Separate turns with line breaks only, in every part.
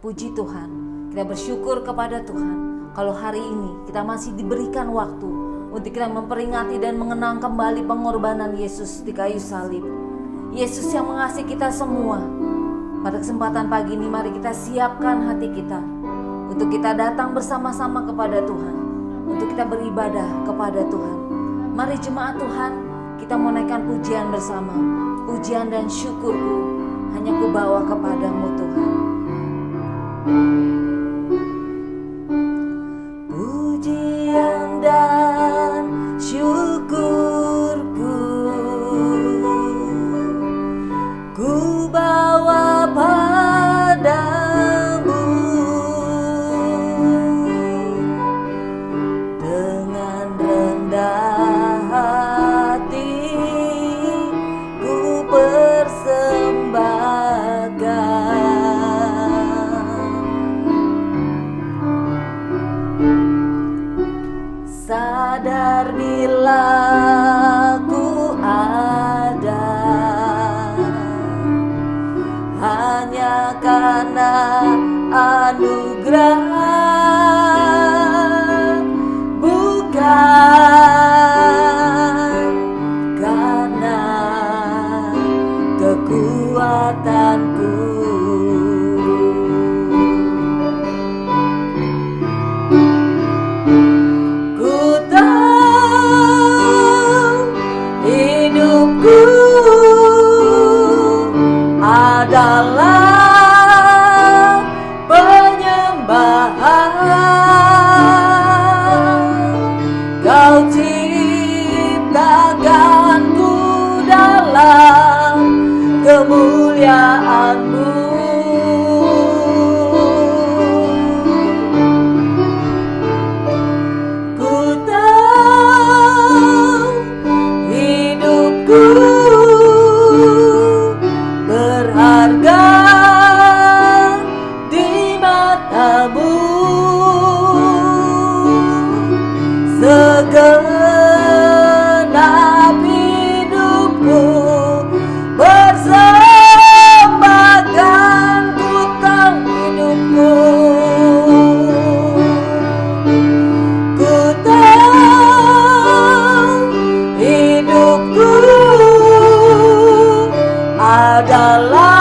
puji Tuhan, kita bersyukur kepada Tuhan kalau hari ini kita masih diberikan waktu untuk kita memperingati dan mengenang kembali pengorbanan Yesus di kayu salib. Yesus yang mengasihi kita semua. Pada kesempatan pagi ini mari kita siapkan hati kita untuk kita datang bersama-sama kepada Tuhan, untuk kita beribadah kepada Tuhan. Mari jemaat Tuhan, kita menaikkan pujian bersama. Pujian dan syukurku hanya kubawa kepadamu Tuhan. Pujian dan syukurku ku bawa padamu, dengan rendah hati ku persembahkan. Sadar bila ku ada hanya karena anugerah, bukan karena kekuatanku. Adalah penyembahan. Kau ciptakanku dalam kemuliaan-Mu. Ku tahu hidupku berharga di mata-Mu. Segenap hidupku persembahkan, ku tahu hidupku. Ku tahu hidupku adalah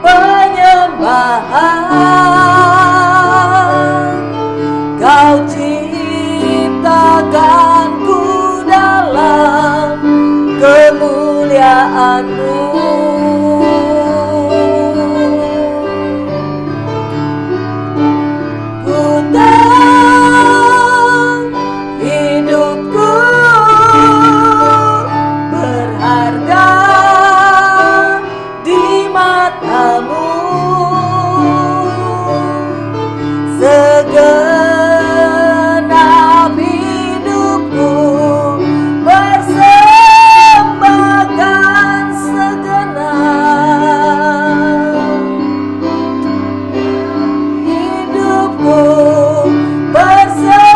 penyembahan. Kau ciptakanku dalam kemuliaan-Mu. Ku tahu hidupku berharga di mata-Mu. Segenap hidupku persembahkan, segenap hidupku persembahkan.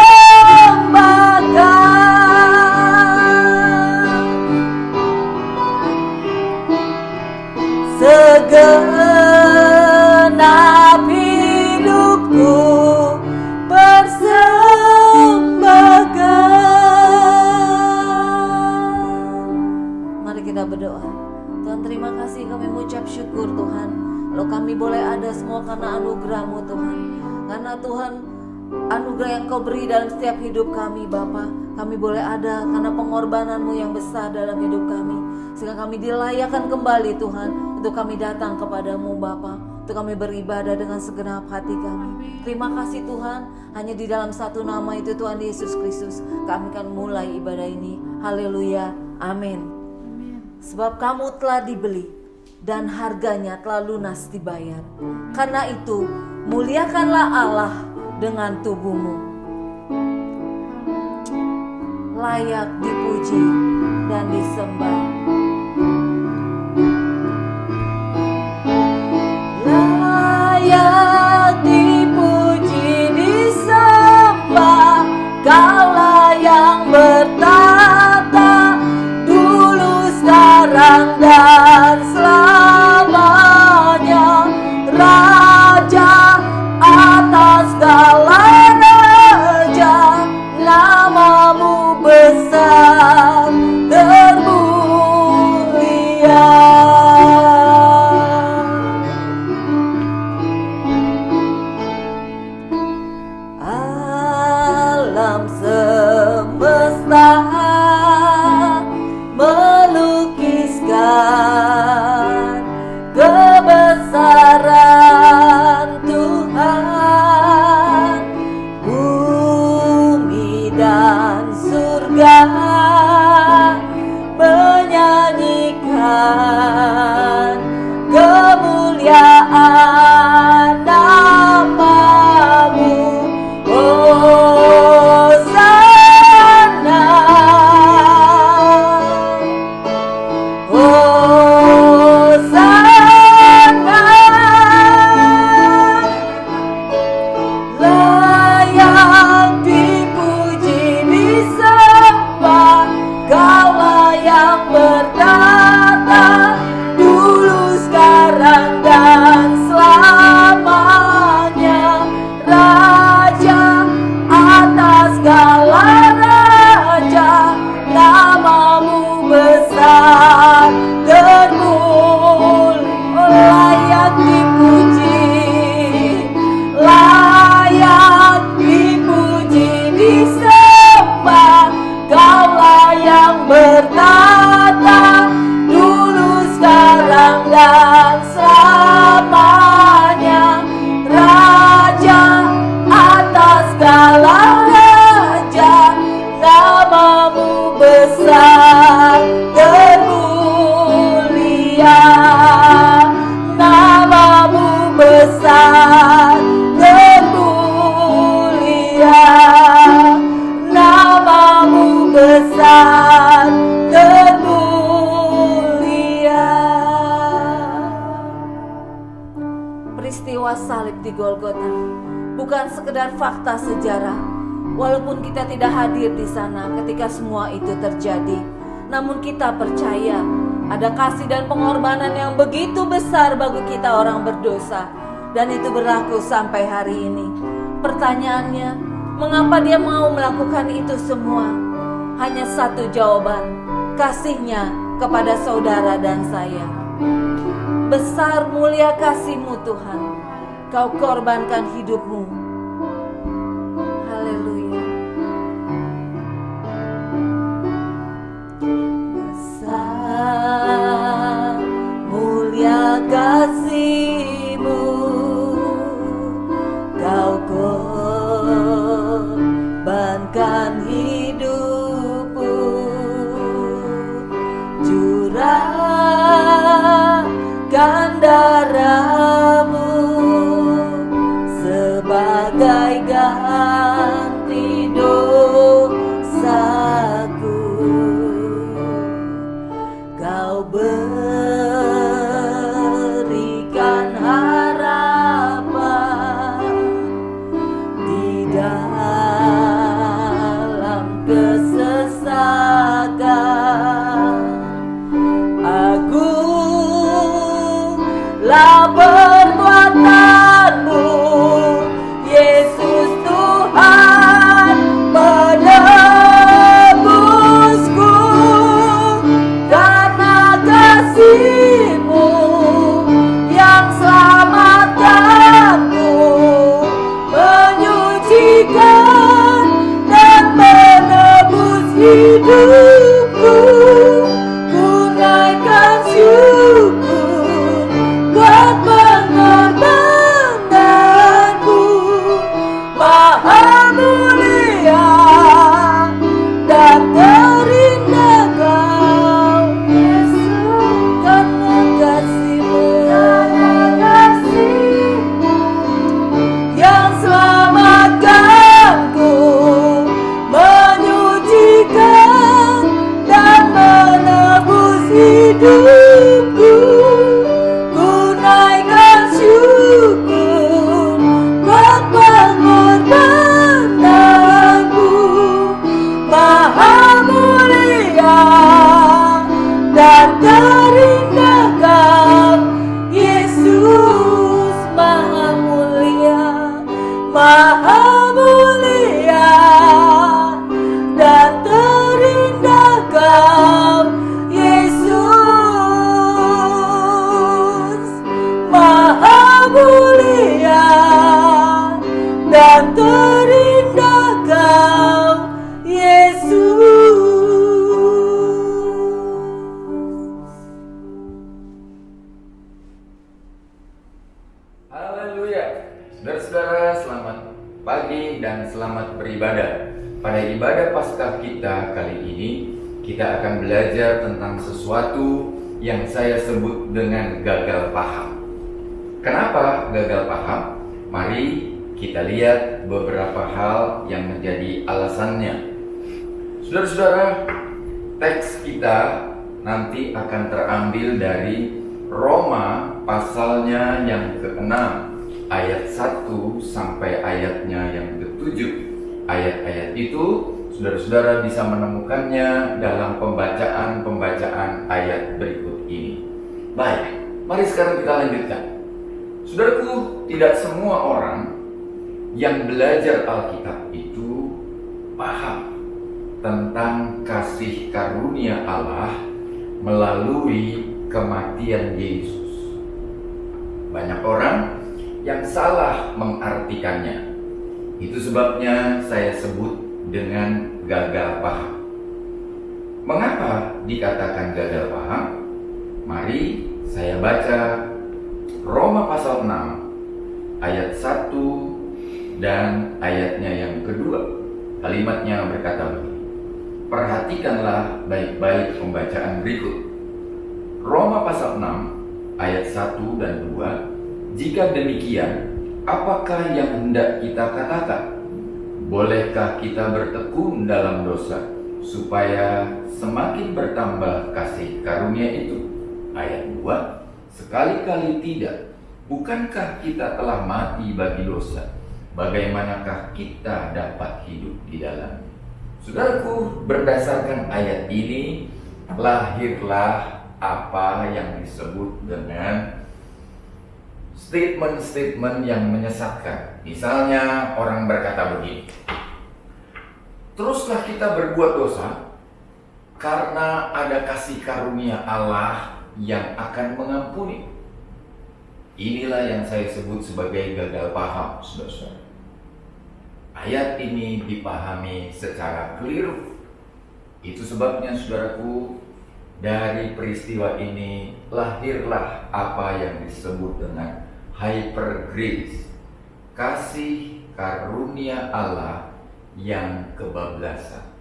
Segenap hidupku persembahkan. Mari kita berdoa. Tuhan, terima kasih, kami mengucap syukur Tuhan, kalau kami boleh ada semua karena anugerah-Mu Tuhan. Karena Tuhan, anugerah yang Kau beri dalam setiap hidup kami Bapa, kami boleh ada karena pengorbanan-Mu yang besar dalam hidup kami, sehingga kami dilayakkan kembali Tuhan untuk kami datang kepadamu Bapa, untuk kami beribadah dengan segenap hati kami. Terima kasih Tuhan, hanya di dalam satu nama itu Tuhan Yesus Kristus kami akan mulai ibadah ini. Haleluya, amin. Sebab kamu telah dibeli dan harganya telah lunas dibayar. Karena itu muliakanlah Allah dengan tubuhmu. Layak dipuji dan disembah. Layak dipuji disembah, Kaulah yang bertata dulu, sekarang dan selamanya. salib di Golgota bukan sekedar fakta sejarah. Walaupun kita tidak hadir di sana ketika semua itu terjadi, namun kita percaya ada kasih dan pengorbanan yang begitu besar bagi kita orang berdosa, dan itu berlaku sampai hari ini. Pertanyaannya, mengapa dia mau melakukan itu semua? Hanya satu jawaban, kasihnya kepada saudara dan saya. Besar mulia kasih-Mu Tuhan, Kau korbankan hidupmu. Haleluya. Besar mulia kasih-Mu, Kau korbankan hidupmu. Curahkan darah-Mu sebagai ganti dosaku. Kau berikan harapan di dalam kesesakan. Agunglah perbuatan-Mu, Yesus Tuhan penebusku. Karena kasih-Mu yang selamatkanku, menyucikan dan menebus hidupku. Ku naikkan syukur buat pengorbananmu. Maha mulia dan terindah Kau, Yesus, karena kasih-Mu yang selamatkanku, menyucikan dan menebus hidupku. Ku naikkan syukur buat pengorbananmu. Maha mulia dan terindah Kau, Yesus. Maha mulia, maha mulia dan terindah Kau, Yesus. Maha mulia dan terindah Kau, Yesus.
Haleluya. Saudara-saudara, selamat pagi dan selamat beribadah. Pada ibadah Paskah kita kali ini, kita akan belajar tentang sesuatu yang saya sebut dengan gagal paham. Kenapa gagal paham? Mari kita lihat beberapa hal yang menjadi alasannya. Saudara-saudara, teks kita nanti akan terambil dari Roma pasalnya yang ke-6, ayat 1 sampai ayatnya yang ke-7. Ayat-ayat itu saudara-saudara bisa menemukannya dalam pembacaan ayat berikut ini. Baik, mari sekarang kita lanjutkan. Saudaraku, tidak semua orang yang belajar Alkitab itu paham tentang kasih karunia Allah melalui kematian Yesus. Banyak orang yang salah mengartikannya. Itu sebabnya saya sebut dengan gagal paham. Mengapa dikatakan gagal paham? Mari saya baca Roma pasal 6 ayat 1 dan ayatnya yang kedua. Kalimatnya berkata begini. Perhatikanlah baik-baik pembacaan berikut. Roma pasal 6 ayat 1 dan 2. Jika demikian, apakah yang hendak kita katakan? Bolehkah kita bertekun dalam dosa supaya semakin bertambah kasih karunia itu? Ayat 2. Sekali-kali tidak. bukankah kita telah mati bagi dosa? Bagaimanakah kita dapat hidup di dalamnya? Saudaraku, berdasarkan ayat ini, lahirlah apa yang disebut dengan statement-statement yang menyesatkan. Misalnya orang berkata begini, teruslah kita berbuat dosa karena ada kasih karunia Allah yang akan mengampuni. Inilah yang saya sebut sebagai gagal paham, saudara-saudara. Ayat ini dipahami secara keliru. Itu sebabnya, saudaraku, dari peristiwa ini lahirlah apa yang disebut dengan hyper grace, kasih karunia Allah yang kebablasan.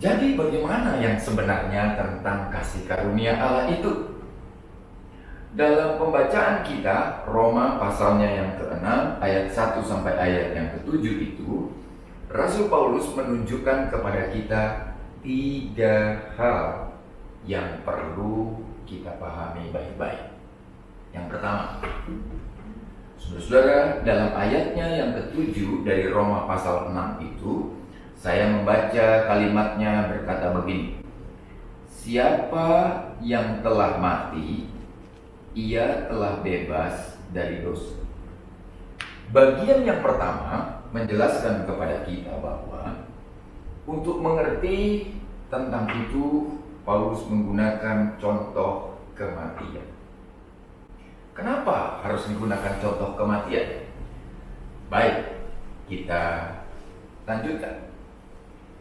Jadi bagaimana yang sebenarnya tentang kasih karunia Allah itu? Dalam pembacaan kita, Roma pasalnya yang ke-6 ayat 1 sampai ayat yang ke-7 itu, Rasul Paulus menunjukkan kepada kita 3 hal yang perlu kita pahami baik-baik. Yang pertama, saudara-saudara, dalam ayatnya yang ke-7 dari Roma pasal 6 itu, saya membaca kalimatnya berkata begini, siapa yang telah mati, ia telah bebas dari dosa. Bagian yang pertama menjelaskan kepada kita bahwa untuk mengerti tentang itu, Paulus menggunakan contoh kematian. Kenapa harus digunakan contoh kematian? Baik, kita lanjutkan.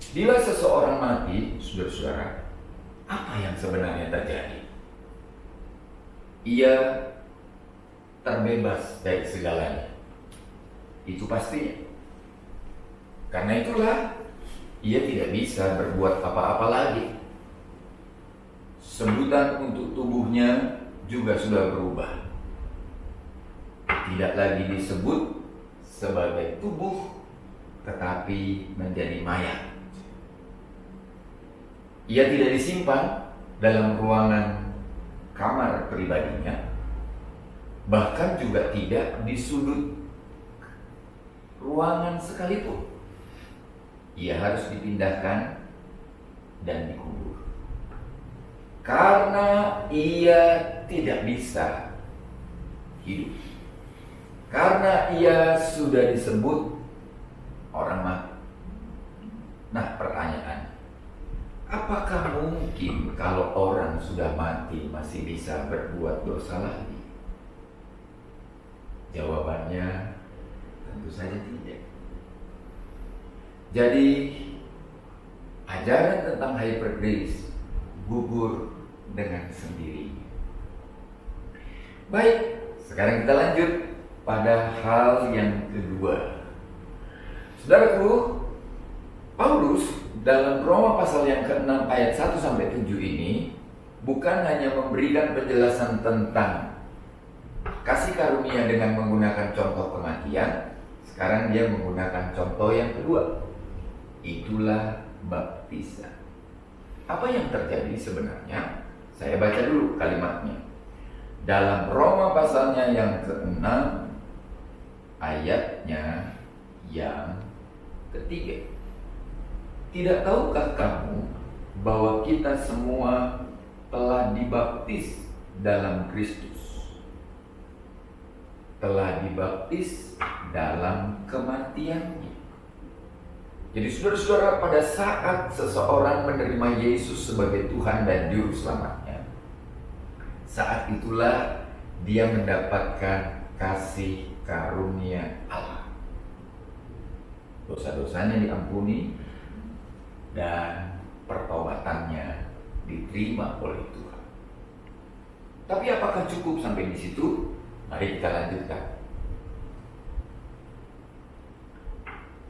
Bila seseorang mati, saudara-saudara, apa yang sebenarnya terjadi? Ia terbebas dari segalanya. Itu pastinya. Karena itulah ia tidak bisa berbuat apa-apa lagi. Sebutan untuk tubuhnya juga sudah berubah. Tidak lagi disebut sebagai tubuh, tetapi menjadi mayat. Ia tidak disimpan dalam ruangan kamar pribadinya, bahkan juga tidak di sudut ruangan sekalipun. Ia harus dipindahkan dan dikubur. Karena ia tidak bisa hidup. Karena ia sudah disebut orang mati. Nah, pertanyaan, apakah mungkin kalau orang sudah mati masih bisa berbuat dosa lagi? Jawabannya tentu saja tidak. Jadi, ajaran tentang hyper grace gugur dengan sendirinya. Baik, sekarang kita lanjut pada hal yang kedua. Saudaraku, Paulus dalam Roma pasal yang ke-6 ayat 1 sampai 7 ini bukan hanya memberikan penjelasan tentang kasih karunia dengan menggunakan contoh kematian. Sekarang dia menggunakan contoh yang kedua. Itulah baptisan. Apa yang terjadi sebenarnya? Saya baca dulu kalimatnya. Dalam Roma pasalnya yang ke-6 ayatnya yang ketiga. Tidak tahukah kamu bahwa kita semua telah dibaptis dalam Kristus? Telah dibaptis dalam kematiannya. Jadi saudara-saudara, pada saat seseorang menerima Yesus sebagai Tuhan dan Juru Selamatnya, saat itulah dia mendapatkan kasih karunia Allah. Dosa-dosanya diampuni dan pertobatannya diterima oleh Tuhan. Tapi apakah cukup sampai di situ? Mari kita lanjutkan.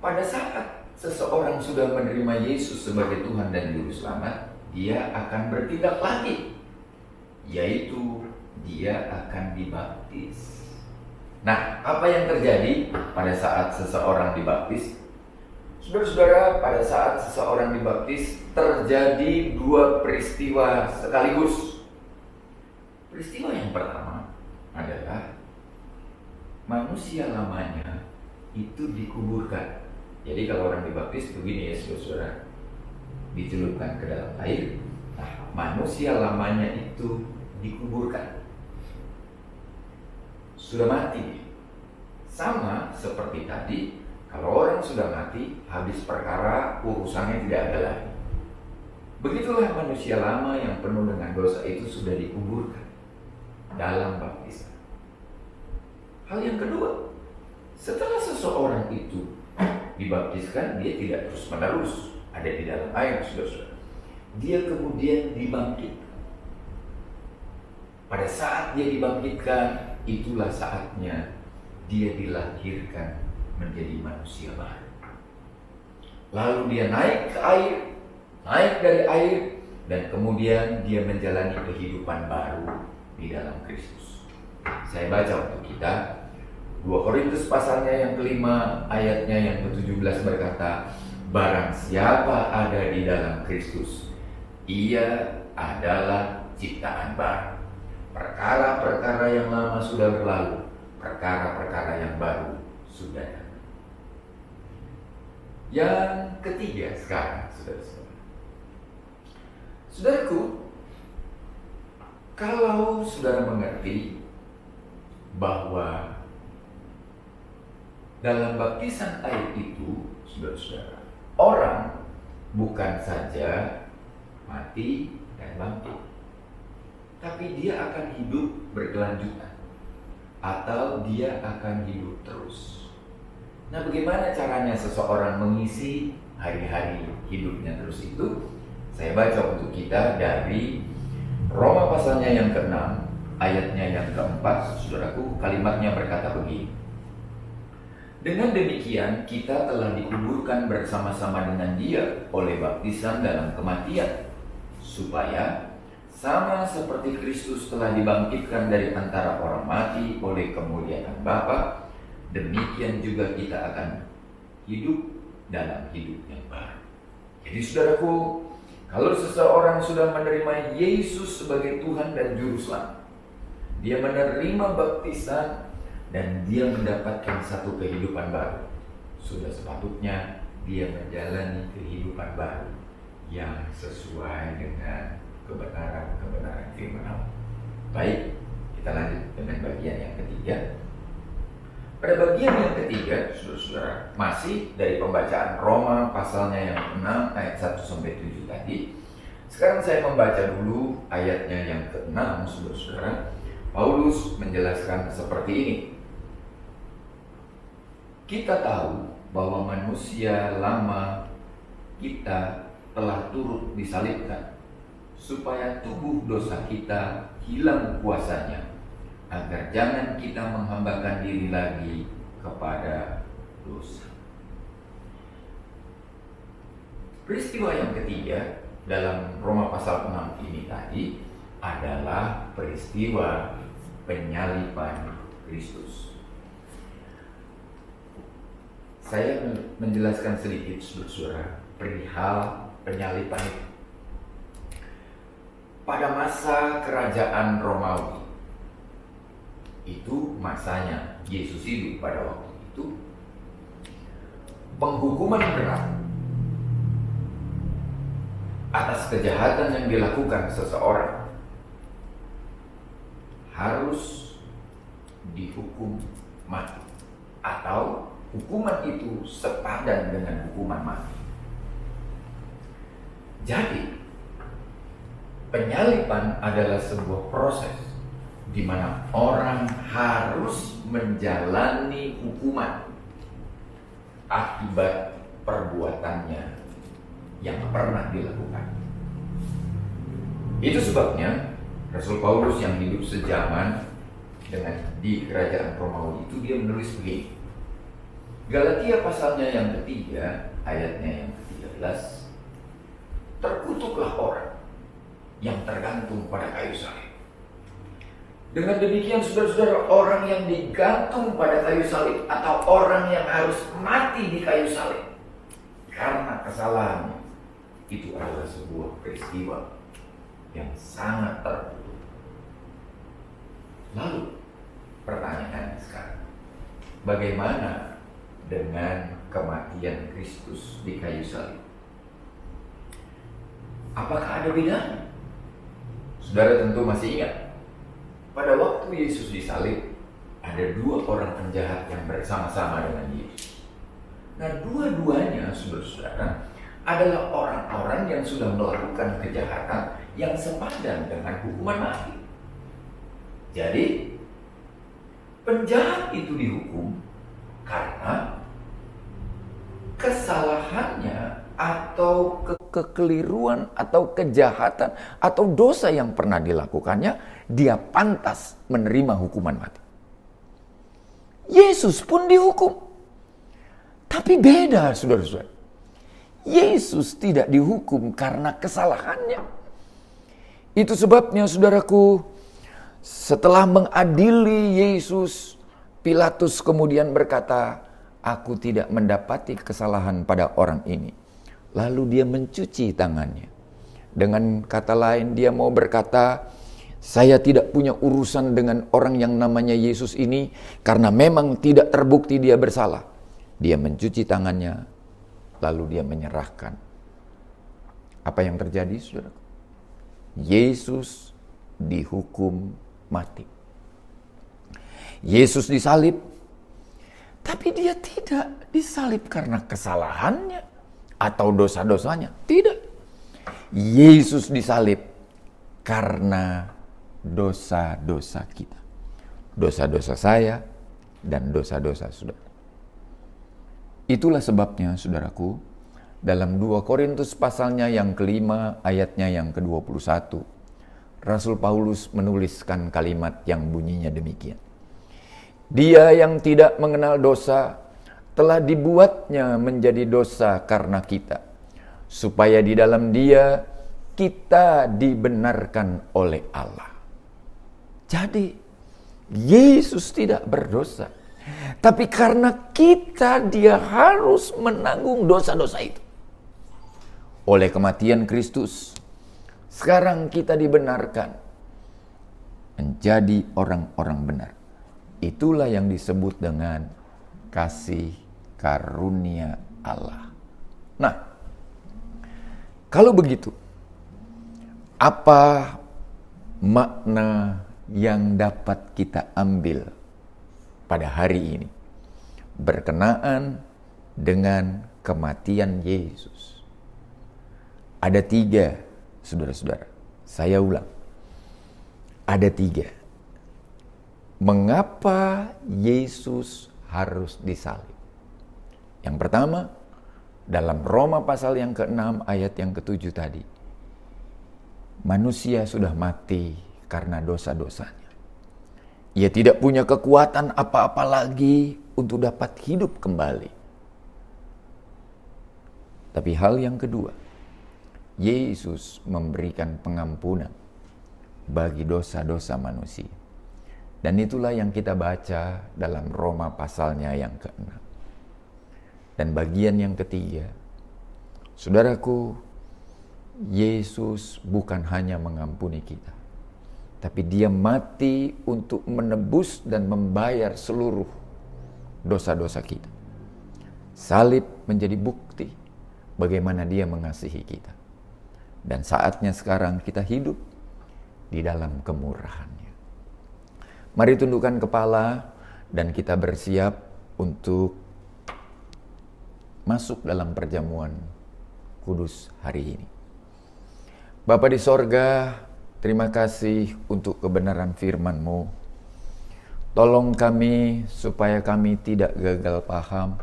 Pada saat seseorang sudah menerima Yesus sebagai Tuhan dan Juru Selamat, dia akan bertindak lagi, yaitu dia akan dibaptis. Nah, apa yang terjadi pada saat seseorang dibaptis? Saudara-saudara, pada saat seseorang dibaptis terjadi dua peristiwa sekaligus. Peristiwa yang pertama, adalah manusia lamanya itu dikuburkan. Jadi kalau orang dibaptis begini ya saudara, dicelupkan ke dalam air. Nah, manusia lamanya itu dikuburkan. Sudah mati. Sama seperti tadi, kalau orang sudah mati, habis perkara, urusannya tidak ada lagi. Begitulah manusia lama yang penuh dengan dosa itu sudah dikuburkan dalam baptisan. Hal yang kedua, setelah seseorang itu dibaptiskan, dia tidak terus-menerus ada di dalam air, saudara-saudara. Dia kemudian dibangkitkan. Pada saat dia dibangkitkan, itulah saatnya dia dilahirkan menjadi manusia baru. Lalu dia naik ke air, naik dari air, dan kemudian dia menjalani kehidupan baru di dalam Kristus. Saya baca untuk kita 2 Korintus pasalnya yang kelima, ayatnya yang ke-17 berkata, barang siapa ada di dalam Kristus, ia adalah ciptaan baru. Perkara-perkara yang lama sudah berlalu, perkara-perkara yang baru sudah datang. Yang ketiga sekarang, saudara-saudara. Saudaraku, kalau saudara mengerti bahwa dalam baptisan air itu, saudara-saudara, orang bukan saja mati dan bangkit, tapi dia akan hidup berkelanjutan atau dia akan hidup terus. Nah, bagaimana caranya seseorang mengisi hari-hari hidupnya terus itu? Saya baca untuk kita dari Roma pasalnya yang ke-6, ayatnya yang ke-4, saudaraku, kalimatnya berkata begini. Dengan demikian kita telah dikuburkan bersama-sama dengan Dia oleh baptisan dalam kematian, supaya sama seperti Kristus telah dibangkitkan dari antara orang mati oleh kemuliaan Bapa, demikian juga kita akan hidup dalam hidup yang baru. Jadi saudaraku, kalau seseorang sudah menerima Yesus sebagai Tuhan dan Juru Selamat, dia menerima baptisan dan dia mendapatkan satu kehidupan baru, sudah sepatutnya dia menjalani kehidupan baru yang sesuai dengan kebenaran firman Allah. Baik, kita lanjut dengan bagian yang ketiga. Pada bagian yang ketiga, saudara-saudara, masih dari pembacaan Roma pasalnya yang 6 ayat 1-7 tadi. Sekarang saya membaca dulu ayatnya yang ke-6, saudara-saudara. Paulus menjelaskan seperti ini. Kita tahu bahwa manusia lama kita telah turut disalibkan, supaya tubuh dosa kita hilang kuasanya, agar jangan kita menghambakan diri lagi kepada dosa. Peristiwa yang ketiga dalam Roma pasal 6 ini tadi adalah peristiwa penyaliban Kristus. Saya menjelaskan sedikit, saudara, perihal penyaliban itu. Pada masa kerajaan Romawi, itu masanya Yesus hidup pada waktu itu, penghukuman berat atas kejahatan yang dilakukan seseorang harus dihukum mati, atau hukuman itu sepadan dengan hukuman mati. Jadi penyaliban adalah sebuah proses di mana orang harus menjalani hukuman akibat perbuatannya yang pernah dilakukan. Itu sebabnya Rasul Paulus yang hidup sejaman dengan di kerajaan Romawi itu, dia menulis begini. Galatia pasalnya yang ketiga, ayatnya yang ke-13, terkutuklah orang yang tergantung pada kayu salib. Dengan demikian, saudara-saudara, orang yang digantung pada kayu salib atau orang yang harus mati di kayu salib karena kesalahannya, itu adalah sebuah peristiwa yang sangat terkutuk. Lalu, pertanyaan sekarang, bagaimana dengan kematian Kristus di kayu salib? Apakah ada bedanya? Saudara tentu masih ingat, pada waktu Yesus disalib, ada dua orang penjahat yang bersama-sama dengan Yesus. Nah, dua-duanya, saudara-saudara, adalah orang-orang yang sudah melakukan kejahatan yang sepadan dengan hukuman mati. Jadi, penjahat itu dihukum karena kesalahannya atau kekeliruan atau kejahatan atau dosa yang pernah dilakukannya, dia pantas menerima hukuman mati. Yesus pun dihukum. Tapi beda, saudara-saudara. Yesus tidak dihukum karena kesalahannya. Itu sebabnya, saudaraku, setelah mengadili Yesus, Pilatus kemudian berkata, "Aku tidak mendapati kesalahan pada orang ini." Lalu dia mencuci tangannya. Dengan kata lain, dia mau berkata, "Saya tidak punya urusan dengan orang yang namanya Yesus ini, karena memang tidak terbukti dia bersalah." Dia mencuci tangannya, lalu dia menyerahkan. Apa yang terjadi, saudara? Yesus dihukum mati. Yesus disalib, tapi dia tidak disalib karena kesalahannya atau dosa-dosanya. Tidak. Yesus disalib karena dosa-dosa kita. Dosa-dosa saya dan dosa-dosa saudara. Itulah sebabnya, saudaraku, dalam 2 Korintus pasalnya yang kelima, ayatnya yang ke-21, Rasul Paulus menuliskan kalimat yang bunyinya demikian. Dia yang tidak mengenal dosa, telah dibuatnya menjadi dosa karena kita, supaya di dalam dia kita dibenarkan oleh Allah. Jadi, Yesus tidak berdosa. Tapi karena kita, dia harus menanggung dosa-dosa itu. Oleh kematian Kristus, sekarang kita dibenarkan menjadi orang-orang benar. Itulah yang disebut dengan kasih karunia Allah. Nah, kalau begitu, apa makna yang dapat kita ambil pada hari ini berkenaan dengan kematian Yesus? Ada 3, saudara-saudara. Saya ulang. Ada 3. Mengapa Yesus harus disalib? Yang pertama, dalam Roma pasal yang ke-6 ayat yang ke-7 tadi. Manusia sudah mati karena dosa-dosanya. Ia tidak punya kekuatan apa-apa lagi untuk dapat hidup kembali. Tapi hal yang kedua, Yesus memberikan pengampunan bagi dosa-dosa manusia. Dan itulah yang kita baca dalam Roma pasalnya yang ke-6. Dan bagian yang ketiga, saudaraku, Yesus bukan hanya mengampuni kita, tapi dia mati untuk menebus dan membayar seluruh dosa-dosa kita. Salib menjadi bukti bagaimana dia mengasihi kita. Dan saatnya sekarang kita hidup di dalam kemurahannya. Mari tundukkan kepala dan kita bersiap untuk masuk dalam perjamuan kudus hari ini. Bapa di sorga, terima kasih untuk kebenaran firman-Mu. Tolong kami supaya kami tidak gagal paham.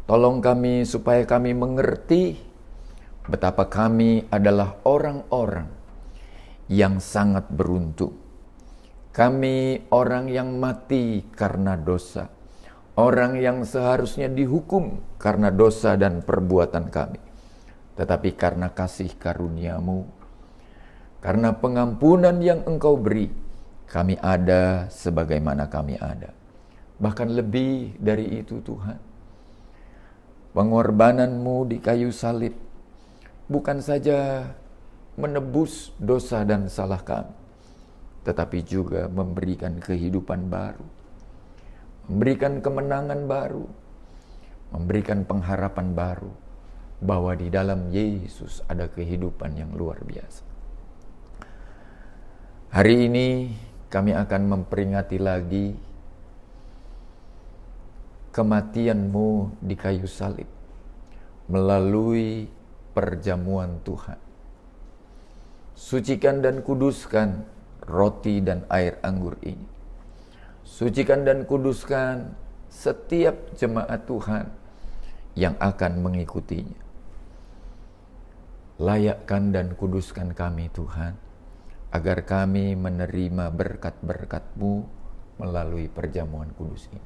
Tolong kami supaya kami mengerti betapa kami adalah orang-orang yang sangat beruntung. Kami orang yang mati karena dosa. Orang yang seharusnya dihukum karena dosa dan perbuatan kami. Tetapi karena kasih karunia-Mu, karena pengampunan yang Engkau beri, kami ada sebagaimana kami ada. Bahkan lebih dari itu Tuhan. Pengorbanan-Mu di kayu salib bukan saja menebus dosa dan salah kami, tetapi juga memberikan kehidupan baru, memberikan kemenangan baru, memberikan pengharapan baru, bahwa di dalam Yesus ada kehidupan yang luar biasa. Hari ini kami akan memperingati lagi kematian-Mu di kayu salib melalui perjamuan Tuhan. Sucikan dan kuduskan roti dan air anggur ini. Sucikan dan kuduskan setiap jemaat Tuhan yang akan mengikutinya. Layakkan dan kuduskan kami Tuhan, agar kami menerima berkat-berkat-Mu melalui perjamuan kudus ini.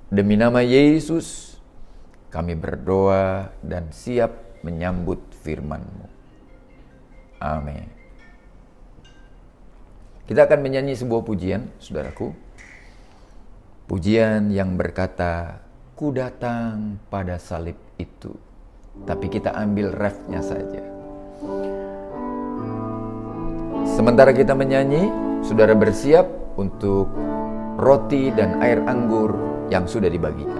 Demi nama Yesus, kami berdoa dan siap menyambut firman-Mu. Amin. Kita akan menyanyi sebuah pujian, saudaraku. Pujian yang berkata, "Ku datang pada salib itu." Tapi kita ambil refnya saja. Sementara kita menyanyi, saudara bersiap untuk roti dan air anggur yang sudah dibagikan.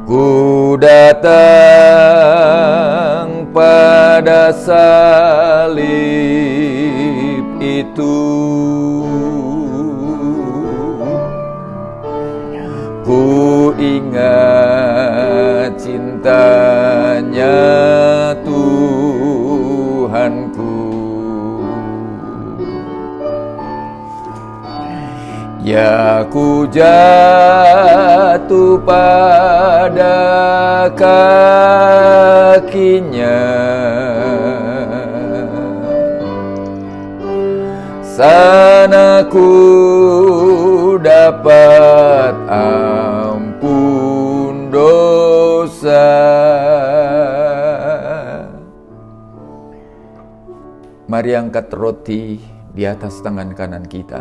Ku datang pada salib itu, ku ingat cintanya Tuhanku, ya ku jatuh pada kakinya, sana ku dapat ampun dosa. Mari angkat roti di atas tangan kanan kita.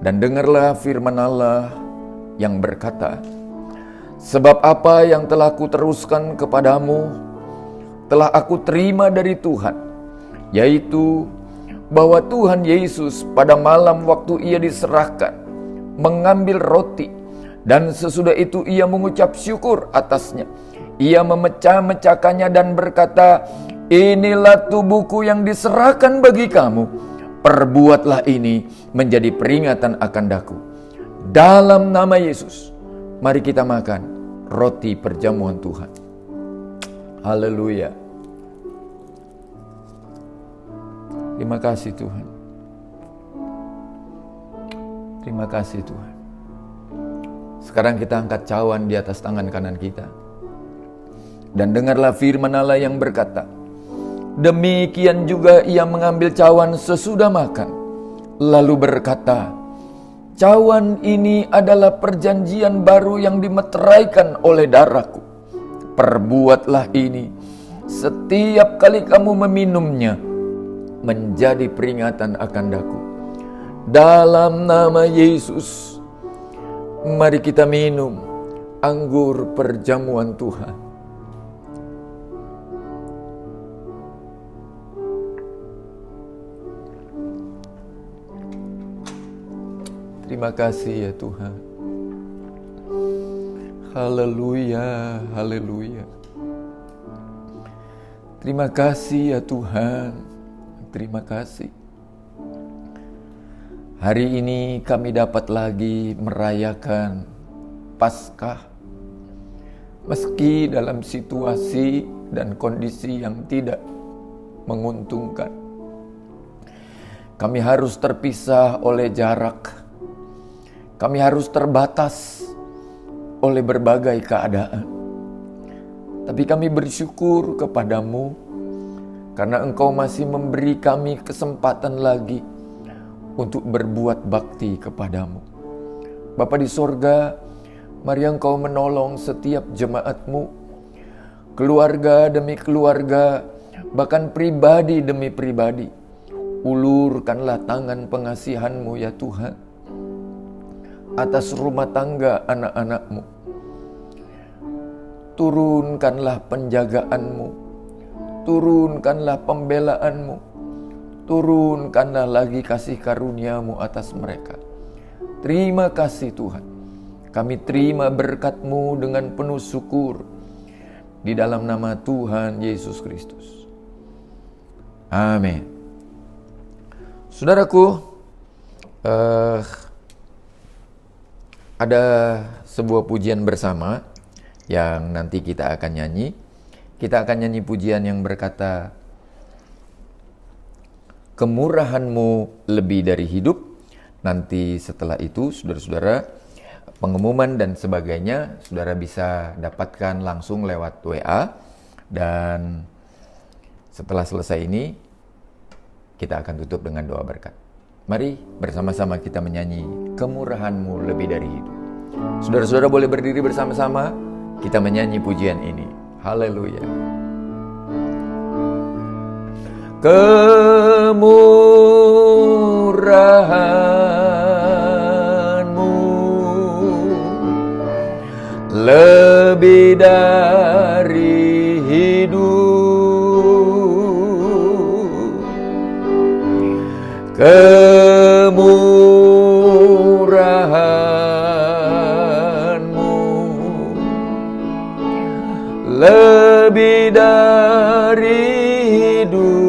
Dan dengarlah firman Allah yang berkata, "Sebab apa yang telah kuteruskan kepadamu, telah aku terima dari Tuhan, yaitu bahwa Tuhan Yesus pada malam waktu ia diserahkan, mengambil roti, dan sesudah itu ia mengucap syukur atasnya. Ia memecah-mecahkannya dan berkata, 'Inilah tubuhku yang diserahkan bagi kamu. Perbuatlah ini menjadi peringatan akan daku.' Dalam nama Yesus, mari kita makan roti perjamuan Tuhan. Haleluya. Terima kasih Tuhan. Terima kasih Tuhan. Sekarang kita angkat cawan di atas tangan kanan kita. Dan dengarlah firman Allah yang berkata, demikian juga ia mengambil cawan sesudah makan, lalu berkata, cawan ini adalah perjanjian baru yang dimeteraikan oleh darahku. Perbuatlah ini setiap kali kamu meminumnya, menjadi peringatan akan daku. Dalam nama Yesus, mari kita minum anggur perjamuan Tuhan. Terima kasih ya Tuhan. Haleluya, haleluya. Terima kasih ya Tuhan. Terima kasih. Hari ini kami dapat lagi merayakan Paskah. Meski dalam situasi dan kondisi yang tidak menguntungkan. Kami harus terpisah oleh jarak. Kami harus terbatas oleh berbagai keadaan. Tapi kami bersyukur kepadamu karena Engkau masih memberi kami kesempatan lagi untuk berbuat bakti kepadamu. Bapa di sorga, mari Engkau menolong setiap jemaat-Mu, keluarga demi keluarga, bahkan pribadi demi pribadi. Ulurkanlah tangan pengasihan-Mu ya Tuhan atas rumah tangga anak-anak-Mu. Turunkanlah penjagaan-Mu, turunkanlah pembelaan-Mu, turunkanlah lagi kasih karunia-Mu atas mereka. Terima kasih Tuhan, kami terima berkat-Mu dengan penuh syukur, di dalam nama Tuhan Yesus Kristus. Amin. Saudaraku, ada sebuah pujian bersama yang nanti kita akan nyanyi. Kita akan nyanyi pujian yang berkata, kemurahan-Mu lebih dari hidup. Nanti setelah itu, saudara-saudara, pengumuman dan sebagainya, saudara bisa dapatkan langsung lewat WA. Dan setelah selesai ini, kita akan tutup dengan doa berkat. Mari bersama-sama kita menyanyi kemurahan-Mu lebih dari hidup. Saudara-saudara boleh berdiri bersama-sama, kita menyanyi pujian ini. Haleluya. Kemurahan-Mu lebih dari hidup, kemurahan-Mu lebih dari hidup,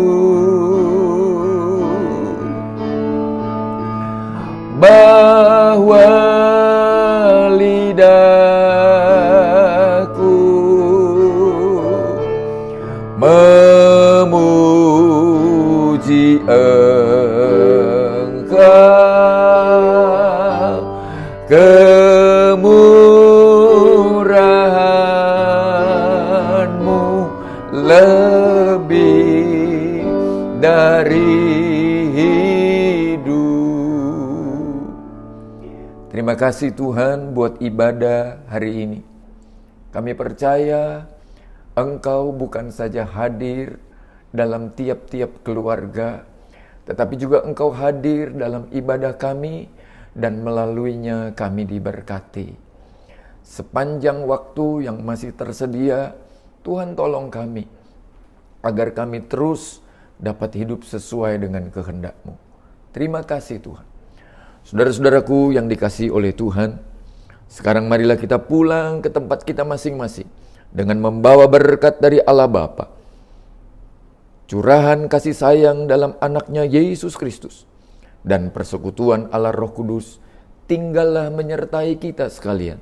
bahwa lidahku memuji Engkau, kemurahan-Mu lebih dari hidup. Terima kasih Tuhan buat ibadah hari ini. Kami percaya Engkau bukan saja hadir dalam tiap-tiap keluarga, tetapi juga Engkau hadir dalam ibadah kami, dan melaluinya kami diberkati. Sepanjang waktu yang masih tersedia, Tuhan tolong kami, agar kami terus dapat hidup sesuai dengan kehendak-Mu. Terima kasih Tuhan. Saudara-saudaraku yang dikasihi oleh Tuhan, sekarang marilah kita pulang ke tempat kita masing-masing, dengan membawa berkat dari Allah Bapa, curahan kasih sayang dalam anaknya Yesus Kristus, dan persekutuan Allah Roh Kudus tinggallah menyertai kita sekalian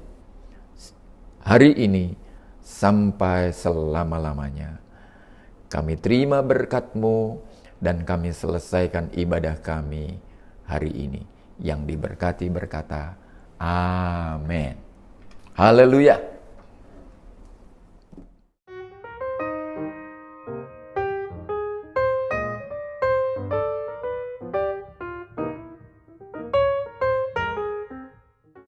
hari ini sampai selama-lamanya. Kami terima berkat-Mu dan kami selesaikan ibadah kami hari ini. Yang diberkati berkata, amin. Haleluya.